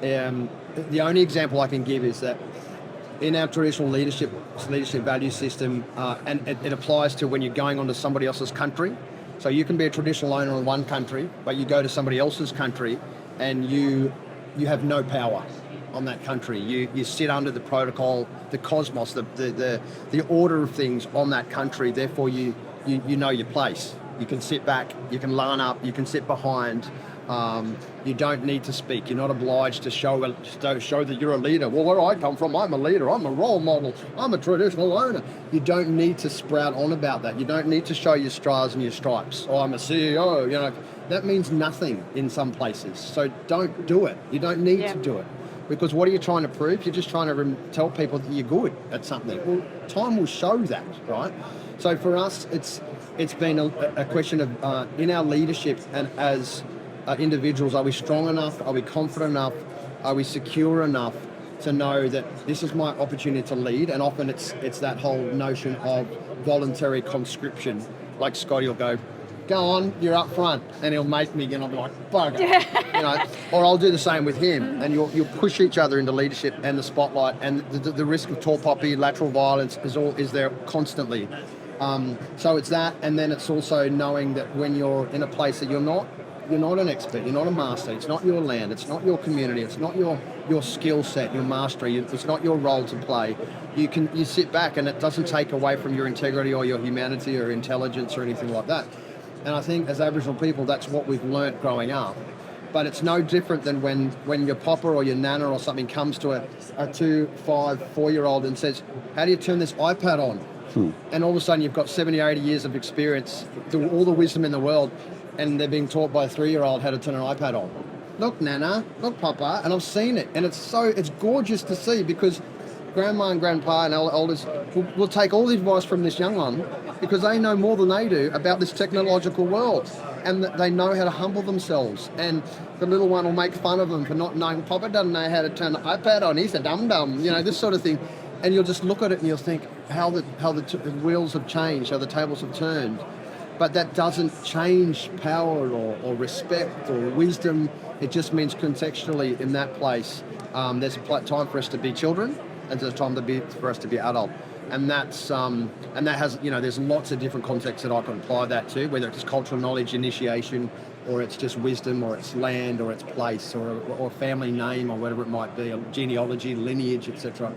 The only example I can give is that in our traditional leadership value system, and it applies to when you're going onto somebody else's country. So you can be a traditional owner in one country, but you go to somebody else's country and you have no power on that country. You sit under the protocol, the cosmos, the order of things on that country. Therefore, you know your place. You can sit back, you can line up, you can sit behind. You don't need to speak. You're not obliged to show that you're a leader. Well, where I come from, I'm a leader. I'm a role model. I'm a traditional owner. You don't need to sprout on about that. You don't need to show your stars and your stripes. Oh, I'm a CEO. That means nothing in some places. So don't do it. You don't need to do it. Because what are you trying to prove? You're just trying to tell people that you're good at something. Well, time will show that, right? So for us, it's been a question of in our leadership and as individuals, are we strong enough? Are we confident enough? Are we secure enough to know that this is my opportunity to lead? And often it's that whole notion of voluntary conscription. Like Scotty will go on, you're up front, and he'll make me, and I'll be like, bugger, or I'll do the same with him, and you'll push each other into leadership and the spotlight, and the risk of tall poppy, lateral violence is there constantly. So it's that, and then it's also knowing that when you're in a place that you're not an expert, you're not a master, it's not your land, it's not your community, it's not your skill set, your mastery, it's not your role to play. You sit back, and it doesn't take away from your integrity or your humanity or intelligence or anything like that. And I think as Aboriginal people, that's what we've learnt growing up. But it's no different than when your papa or your nana or something comes to a 2, 5, 4-year-old and says, how do you turn this iPad on? And all of a sudden you've got 70 or 80 years of experience, all the wisdom in the world, and they're being taught by a 3-year-old how to turn an iPad on. Look, Nana, look, Papa, and I've seen it. And it's gorgeous to see, because Grandma and Grandpa and elders will take all the advice from this young one, because they know more than they do about this technological world, and they know how to humble themselves. And the little one will make fun of them for not knowing. Papa doesn't know how to turn the iPad on. He's a dum-dum, this sort of thing. And you'll just look at it and you'll think how the wheels have changed, how the tables have turned. But that doesn't change power or respect or wisdom. It just means contextually in that place, there's a time for us to be children, and there's a time for us to be adult. And that's and that has, there's lots of different contexts that I can apply that to, whether it's cultural knowledge, initiation, or it's just wisdom, or it's land, or it's place, or family name, or whatever it might be, or genealogy, lineage, etc.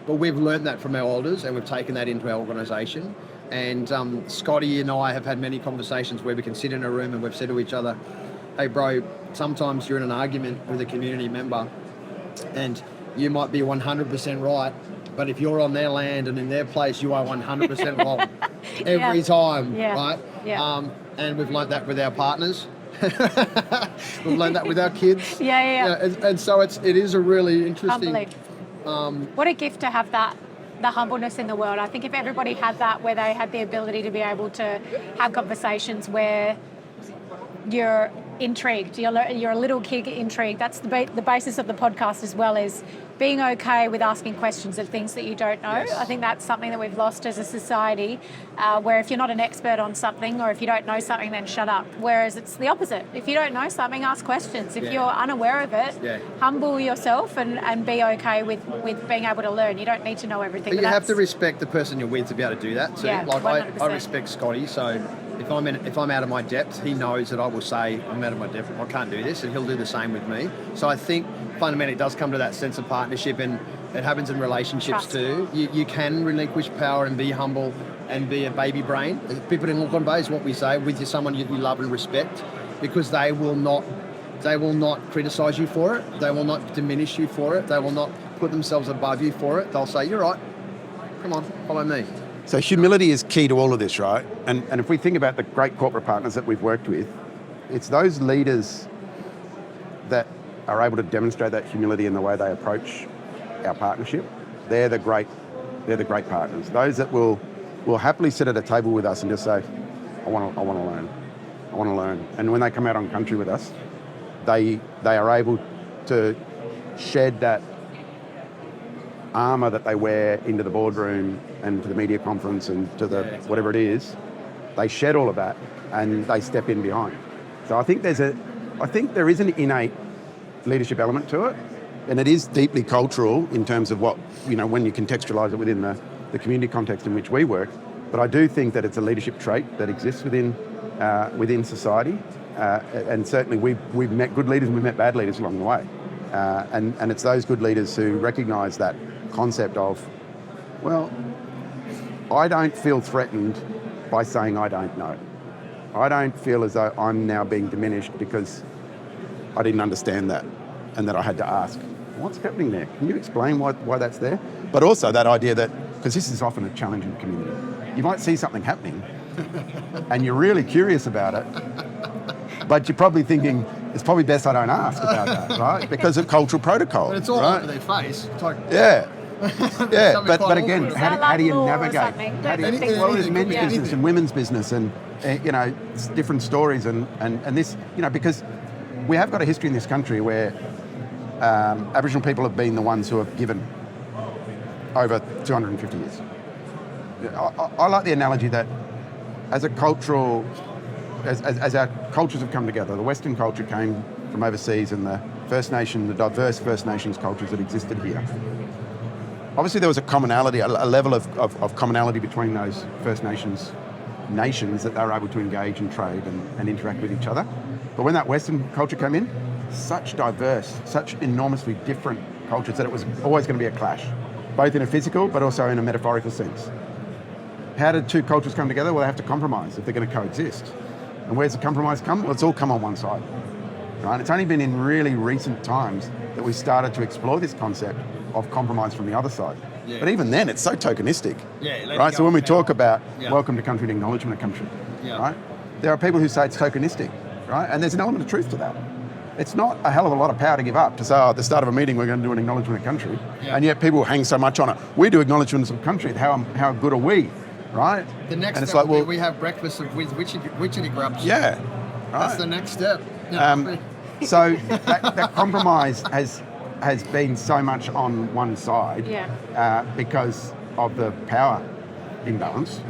But we've learned that from our elders, and we've taken that into our organisation. And Scotty and I have had many conversations where we can sit in a room and we've said to each other, hey bro, sometimes you're in an argument with a community member and you might be 100% right, but if you're on their land and in their place, you are 100% wrong every time, right? Yeah. And we've learned that with our partners. We've learned that with our kids. And so it is a really interesting. What a gift to have that, the humbleness in the world. I think if everybody had that, where they had the ability to be able to have conversations where you're intrigued, you're a little kid intrigued. That's the basis of the podcast as well, is being okay with asking questions of things that you don't know. Yes. I think that's something that we've lost as a society, where if you're not an expert on something, or if you don't know something, then shut up. Whereas it's the opposite. If you don't know something, ask questions. If you're unaware of it, humble yourself and be okay with being able to learn. You don't need to know everything. But you have to respect the person you're with to be able to do that too. Yeah, like 100%. I respect Scotty, so if I'm out of my depth, he knows that I will say I'm out of my depth, I can't do this, and he'll do the same with me. So I think fundamentally it does come to that sense of partnership, and it happens in relationships too. You can relinquish power and be humble and be a baby brain. People in Auckland Bay is what we say, with someone you love and respect, because they will not criticise you for it. They will not diminish you for it. They will not put themselves above you for it. They'll say, you're right, come on, follow me. So humility is key to all of this, right? And if we think about the great corporate partners that we've worked with, it's those leaders that are able to demonstrate that humility in the way they approach our partnership. They're the great partners. Those that will happily sit at a table with us and just say, I want to learn. And when they come out on country with us, they are able to shed that armour that they wear into the boardroom and to the media conference and to the whatever it is. They shed all of that and they step in behind. So I think there is an innate leadership element to it, and it is deeply cultural in terms of what, when you contextualise it within the community context in which we work. But I do think that it's a leadership trait that exists within society, and certainly we've met good leaders and we've met bad leaders along the way, and it's those good leaders who recognise that concept of, well, I don't feel threatened by saying I don't know. I don't feel as though I'm now being diminished because I didn't understand that and that I had to ask, what's happening there? Can you explain why that's there? But also that idea that, because this is often a challenge in the community, you might see something happening and you're really curious about it, but you're probably thinking, it's probably best I don't ask about that, right? Because of cultural protocol. But it's all over their face. It's like, but again, how do you navigate? Well, there's men's business and women's business, and it's different stories, and this, because we have got a history in this country where Aboriginal people have been the ones who have given over 250 years. I like the analogy that as a cultural, as our cultures have come together, the Western culture came from overseas, and the diverse First Nations cultures that existed here. Obviously, there was a commonality, a level of commonality between those First nations that they were able to engage and trade and interact with each other. But when that Western culture came in, such diverse, such enormously different cultures that it was always going to be a clash, both in a physical but also in a metaphorical sense. How did two cultures come together? Well, they have to compromise if they're going to coexist. And where's the compromise come? Well, it's all come on one side. Right? It's only been in really recent times that we started to explore this concept of compromise from the other side. Yeah. But even then, it's so tokenistic. Right? So when we talk about welcome to country and acknowledgement of country, right? There are people who say it's tokenistic, right? And there's an element of truth to that. It's not a hell of a lot of power to give up to say, at the start of a meeting, we're going to do an acknowledgement of country. And yet people hang so much on it. We do acknowledgements of country. How good are we? Right? The next step will be we have breakfast with witchy grubs. Yeah. Right. That's the next step. So that compromise has been so much on one side because of the power imbalance.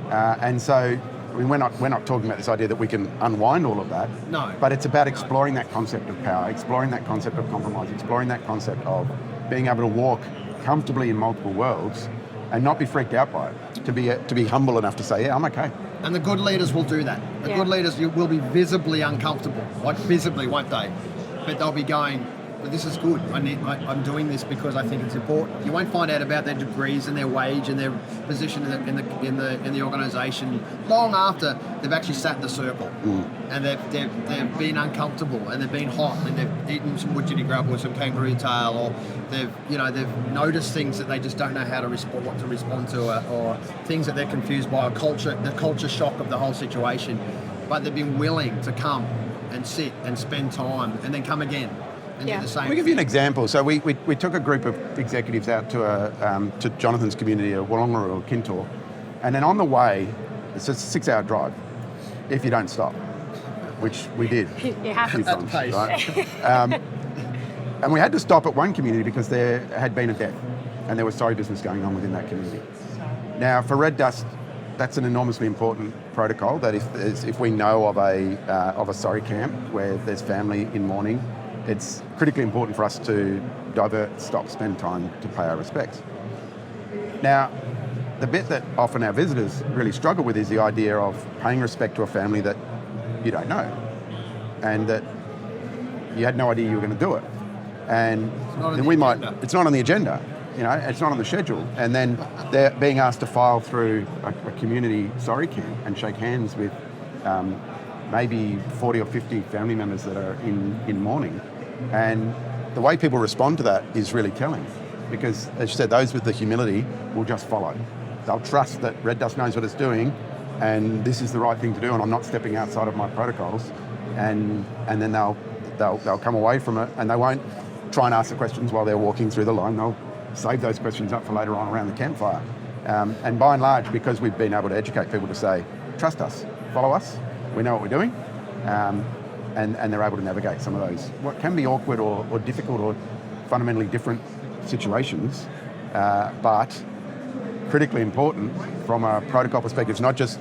And so we're not talking about this idea that we can unwind all of that. No. But it's about exploring that concept of power, exploring that concept of compromise, exploring that concept of being able to walk comfortably in multiple worlds and not be freaked out by it, to be humble enough to say, I'm okay. And the good leaders will do that. The good leaders will be visibly uncomfortable, like visibly, won't they? But they'll be going, but this is good. I'm doing this because I think it's important. You won't find out about their degrees and their wage and their position in the organisation long after they've actually sat in the circle and they've been uncomfortable and they've been hot and they've eaten some wood grub or some kangaroo tail, or they've noticed things that they just don't know how to respond, what to respond to, or things that they're confused by, the culture shock of the whole situation. But they've been willing to come and sit and spend time and then come again and do the same. Let me give you an example. So we took a group of executives out to Jonathan's community at Wollongong or Kintore, and then on the way, it's a 6-hour drive if you don't stop, which we did. You have to stop. Right? And we had to stop at one community because there had been a death and there was sorry business going on within that community. Now, for Red Dust, that's an enormously important protocol, that if we know of a sorry camp where there's family in mourning, it's critically important for us to divert, stop, spend time to pay our respects. Now, the bit that often our visitors really struggle with is the idea of paying respect to a family that you don't know and that you had no idea you were going to do it. And then it's not on the agenda, it's not on the schedule. And then they're being asked to file through a community sorry camp and shake hands with maybe 40 or 50 family members that are in mourning. And the way people respond to that is really telling, because as you said, those with the humility will just follow. They'll trust that Red Dust knows what it's doing and this is the right thing to do and I'm not stepping outside of my protocols, and then they'll come away from it and they won't try and ask the questions while they're walking through the line. They'll save those questions up for later on around the campfire. And by and large, because we've been able to educate people to say, trust us, follow us, we know what we're doing, and they're able to navigate some of those what can be awkward or difficult or fundamentally different situations, but critically important from a protocol perspective. It's not just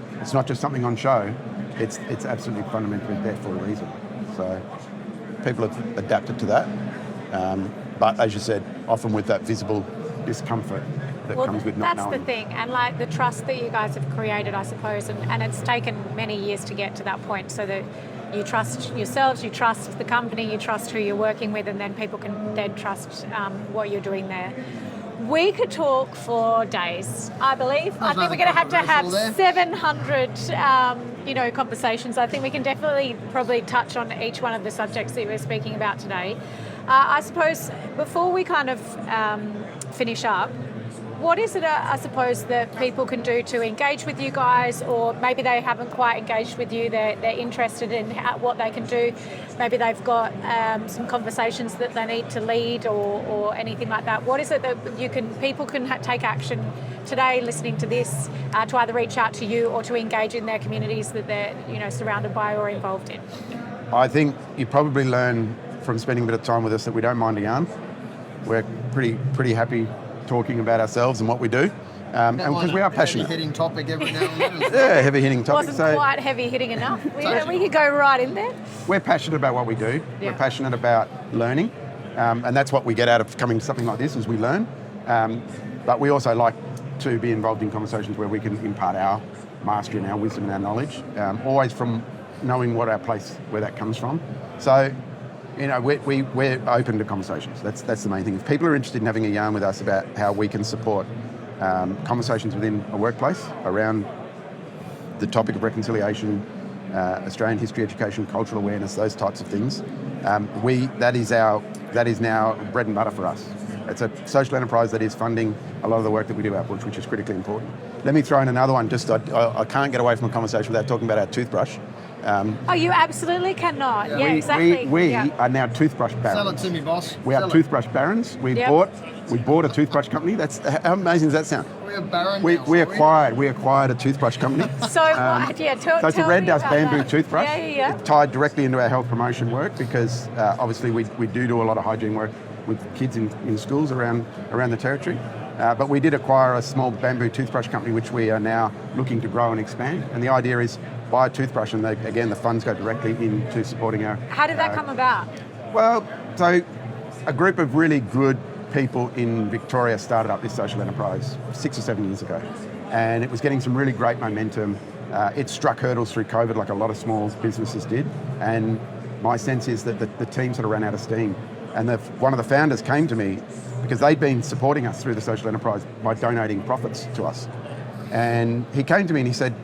something on show, it's absolutely fundamentally there for a reason. So people have adapted to that. But as you said, often with that visible discomfort that comes with not knowing. That's the thing, and like the trust that you guys have created, I suppose, and it's taken many years to get to that point, so that you trust yourselves, you trust the company, you trust who you're working with, and then people can then trust what you're doing there. We could talk for days, I believe. I think we're going to have 700, conversations. I think we can definitely probably touch on each one of the subjects that we're speaking about today. I suppose before we kind of finish up, what is it, I suppose, that people can do to engage with you guys, or maybe they haven't quite engaged with you, they're interested in what they can do, maybe they've got some conversations that they need to lead or anything like that. What is it that people can take action today listening to this to either reach out to you or to engage in their communities that they're surrounded by or involved in? I think you probably learn from spending a bit of time with us that we don't mind a yarn. We're pretty happy talking about ourselves and what we do, and because we are passionate. Heavy-hitting topic every now and then. Yeah, heavy-hitting topic. Wasn't quite heavy-hitting enough. We could go right in there. We're passionate about what we do. Yeah. We're passionate about learning, and that's what we get out of coming to something like this, is we learn. But we also like to be involved in conversations where we can impart our mastery and our wisdom and our knowledge, always from knowing what our place, where that comes from. So, we're open to conversations. That's the main thing. If people are interested in having a yarn with us about how we can support conversations within a workplace around the topic of reconciliation, Australian history, education, cultural awareness, those types of things, that is now bread and butter for us. It's a social enterprise that is funding a lot of the work that we do out bush, which is critically important. Let me throw in another one. I can't get away from a conversation without talking about our toothbrush. You absolutely cannot. Yeah, exactly. We are now toothbrush barons. Sell it to me, boss. We are toothbruch barons. We bought a toothbrush company. That's how amazing does that sound? We're a baron. We acquired a toothbrush company. So it's a Red Dust bamboo toothbrush. Yeah. It's tied directly into our health promotion work because obviously we do a lot of hygiene work with kids in schools around the territory. But we did acquire a small bamboo toothbrush company, which we are now looking to grow and expand. And the idea is buy a toothbrush and the funds go directly into supporting our... How did that come about? Well, so a group of really good people in Victoria started up this social enterprise 6 or 7 years ago. And it was getting some really great momentum. It struck hurdles through COVID like a lot of small businesses did. And my sense is that the team sort of ran out of steam. And one of the founders came to me because they'd been supporting us through the social enterprise by donating profits to us. And he came to me and he said,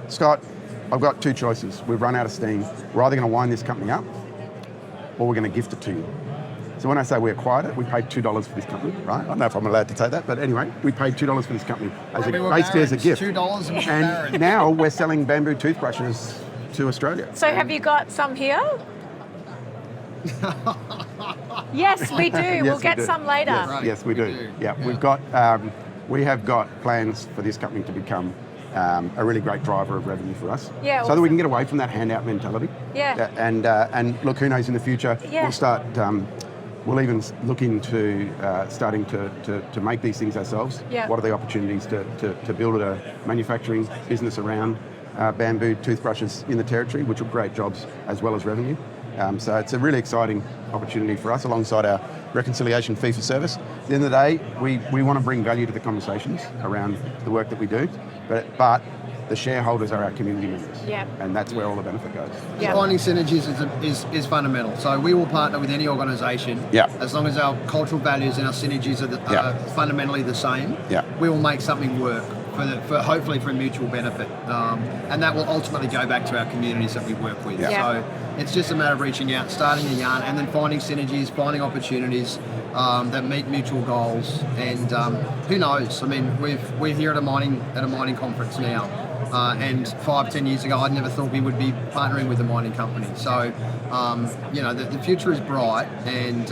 Scott, I've got two choices. We've run out of steam. We're either going to wind this company up or we're going to gift it to you. So when I say we acquired it, we paid $2 for this company, right? I don't know if I'm allowed to say that, but anyway, we paid $2 for this company basically as a gift. $2 and now we're selling bamboo toothbrushes to Australia. So have you got some here? Yes, we do. Yes, we'll get do. some later. Yes, Right, yes we do. Yeah, yeah. We have got plans for this company to become a really great driver of revenue for us. Yeah, so that we can get away from that handout mentality. Yeah. And look, who knows in the future, Yeah. we'll start, we'll even look into starting to make these things ourselves. Yeah. What are the opportunities to build a manufacturing business around bamboo toothbrushes in the territory, which will create jobs as well as revenue. So it's a really exciting opportunity for us alongside our reconciliation fee for service. At the end of the day, we want to bring value to the conversations around the work that we do, but the shareholders are our community members. Yeah. And that's where all the benefit goes. Yeah. Finding synergies is fundamental. So we will partner with any organisation as long as our cultural values and our synergies are fundamentally the same. Yeah. We will make something work for hopefully for mutual benefit, and that will ultimately go back to our communities that we work with. Yeah. Yeah. So it's just a matter of reaching out, starting a yarn, and then finding synergies, finding opportunities that meet mutual goals. And who knows? I mean, we're here at a mining conference now. And 5-10 years ago, I never thought we would be partnering with a mining company. So, the future is bright, and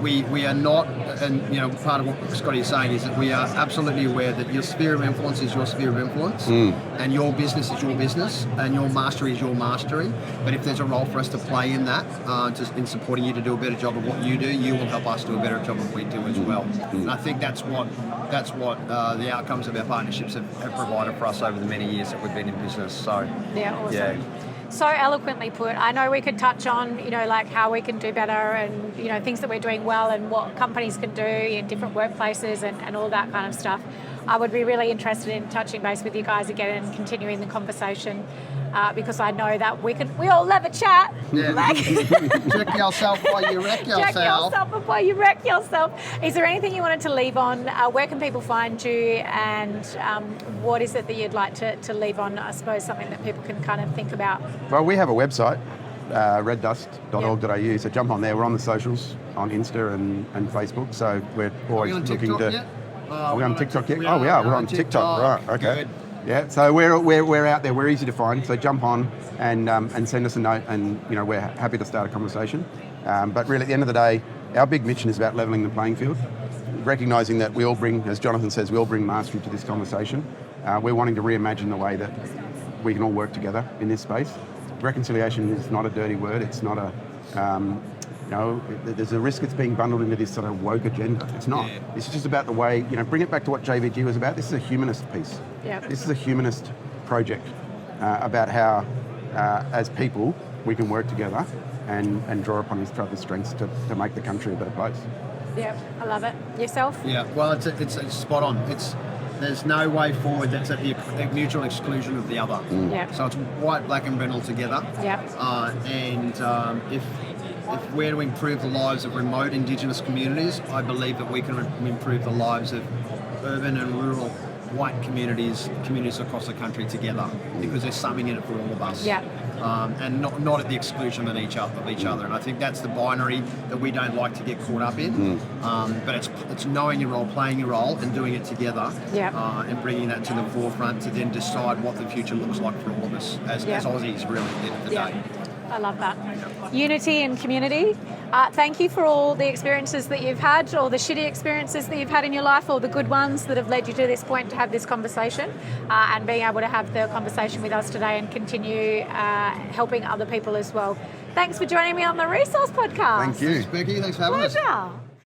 we are not, and part of what Scotty is saying is that we are absolutely aware that your sphere of influence is your sphere of influence, and your business is your business, and your mastery is your mastery. But if there's a role for us to play in that, in supporting you to do a better job of what you do, you will help us do a better job of what we do as well. And I think that's what the outcomes of our partnerships have provided for us over the many years that we've been in business. So Yeah, awesome. yeah. So eloquently put. I know we could touch on, like how we can do better and, things that we're doing well and what companies can do in different workplaces and all that kind of stuff. I would be really interested in touching base with you guys again and continuing the conversation because I know that we all love a chat. Yeah. Check yourself while you wreck yourself. Check yourself before you wreck yourself. Is there anything you wanted to leave on? Where can people find you, and what is it that you'd like to leave on? I suppose something that people can kind of think about. Well, we have a website, reddust.org.au, so jump on there. We're on the socials, on Insta and Facebook, so we're always looking to... Are we on TikTok yet? Oh, we are. We're on TikTok. Right, okay. Good. Yeah, so we're out there. We're easy to find. So jump on and send us a note, and we're happy to start a conversation. But really, at the end of the day, our big mission is about levelling the playing field, recognising that we all bring, as Jonathan says, we all bring mastery to this conversation. We're wanting to reimagine the way that we can all work together in this space. Reconciliation is not a dirty word. It's not a there's a risk it's being bundled into this sort of woke agenda. It's not. Yeah. It's just about the way, bring it back to what JVG was about. This is a humanist piece. Yeah. This is a humanist project about how, as people, we can work together and draw upon each other's strengths to make the country a better place. Yeah, I love it. Yourself? Yeah, well, it's spot on. There's no way forward that's at the mutual exclusion of the other. Yeah. So it's white, black and brindle together. Yeah. If we're to improve the lives of remote Indigenous communities, I believe that we can improve the lives of urban and rural white communities across the country together, because there's something in it for all of us. Yeah. And not at the exclusion of each other. And I think that's the binary that we don't like to get caught up in. But it's knowing your role, playing your role, and doing it together. Yeah. And bringing that to the forefront to then decide what the future looks like for all of us as Aussies, really, at the end of the day. I love that. Unity and community. Thank you for all the experiences that you've had, all the shitty experiences that you've had in your life, all the good ones that have led you to this point to have this conversation, and being able to have the conversation with us today and continue helping other people as well. Thanks for joining me on the Resource Podcast. Thank you. Thanks, Becky. Thanks for having us. Pleasure.